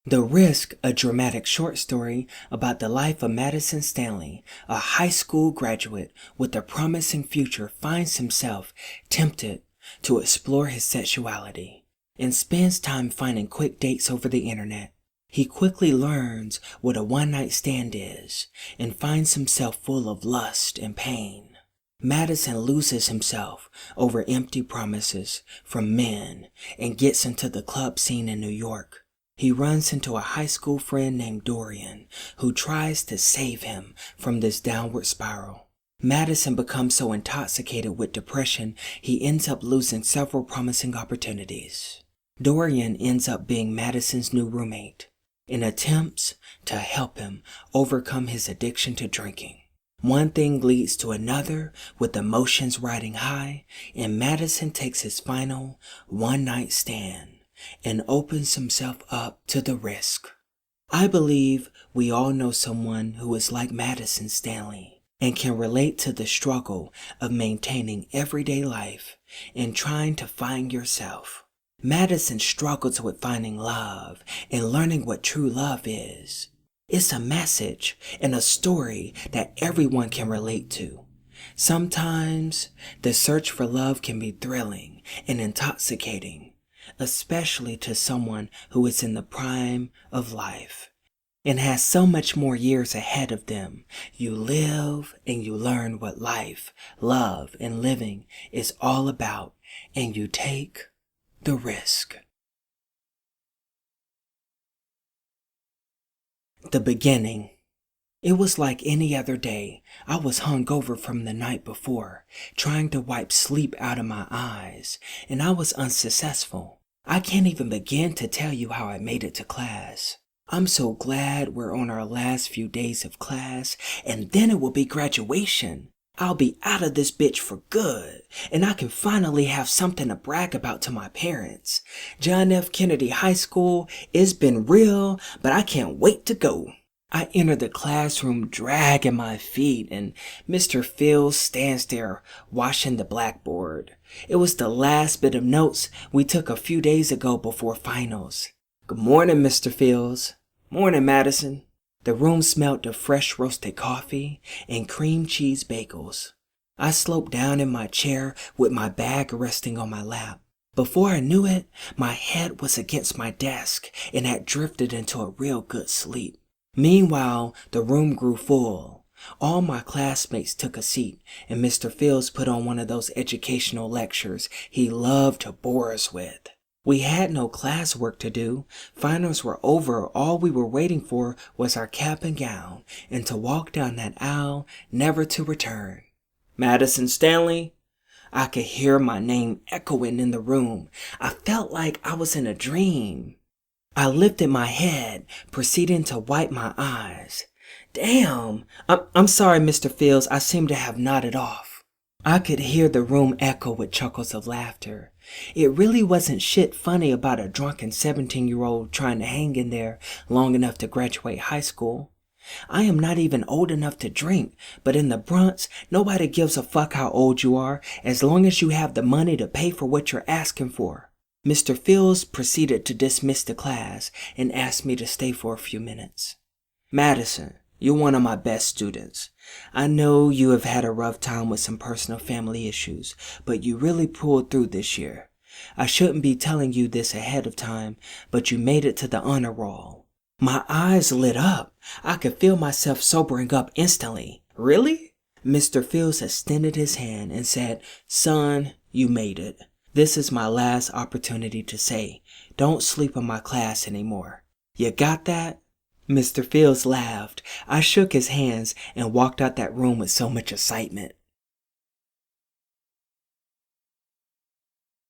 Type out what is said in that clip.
The Risk, a dramatic short story about the life of Madison Stanley, a high school graduate with a promising future, finds himself tempted to explore his sexuality and spends time finding quick dates over the internet. He quickly learns what a one-night stand is and finds himself full of lust and pain. Madison loses himself over empty promises from men and gets into the club scene in New York. He runs into a high school friend named Dorian who tries to save him from this downward spiral. Madison becomes so intoxicated with depression he ends up losing several promising opportunities. Dorian ends up being Madison's new roommate and attempts to help him overcome his addiction to drinking. One thing leads to another with emotions riding high, and Madison takes his final one-night stand and opens himself up to the risk. I believe we all know someone who is like Madison Stanley and can relate to the struggle of maintaining everyday life and trying to find yourself. Madison struggles with finding love and learning what true love is. It's a message and a story that everyone can relate to. Sometimes the search for love can be thrilling and intoxicating, especially to someone who is in the prime of life and has so much more years ahead of them. You live and you learn what life, love, and living is all about, and you take the risk. The beginning. It was like any other day. I was hungover from the night before, trying to wipe sleep out of my eyes, and I was unsuccessful. I can't even begin to tell you how I made it to class. I'm so glad we're on our last few days of class, and then it will be graduation. I'll be out of this bitch for good, and I can finally have something to brag about to my parents. John F. Kennedy High School, it's been real, but I can't wait to go. I enter the classroom dragging my feet, and Mr. Fields stands there washing the blackboard. It was the last bit of notes we took a few days ago before finals. Good morning, Mr. Fields. Morning, Madison. The room smelled of fresh roasted coffee and cream cheese bagels. I sloped down in my chair with my bag resting on my lap. Before I knew it, my head was against my desk and had drifted into a real good sleep. Meanwhile, the room grew full. All my classmates took a seat, and Mr. Fields put on one of those educational lectures he loved to bore us with. We had no classwork to do. Finals were over. All we were waiting for was our cap and gown and to walk down that aisle, never to return. Madison Stanley. I could hear my name echoing in the room. I felt like I was in a dream. I lifted my head, proceeding to wipe my eyes. Damn. I'm sorry, Mr. Fields. I seem to have nodded off. I could hear the room echo with chuckles of laughter. It really wasn't shit funny about a drunken 17-year-old trying to hang in there long enough to graduate high school. I am not even old enough to drink, but in the Bronx, nobody gives a fuck how old you are as long as you have the money to pay for what you're asking for. Mr. Fields proceeded to dismiss the class and asked me to stay for a few minutes. Madison, you're one of my best students. I know you have had a rough time with some personal family issues, but you really pulled through this year. I shouldn't be telling you this ahead of time, but you made it to the honor roll. My eyes lit up. I could feel myself sobering up instantly. Really? Mr. Fields extended his hand and said, Son, you made it. This is my last opportunity to say, don't sleep in my class anymore. You got that? Mr. Fields laughed. I shook his hands and walked out that room with so much excitement.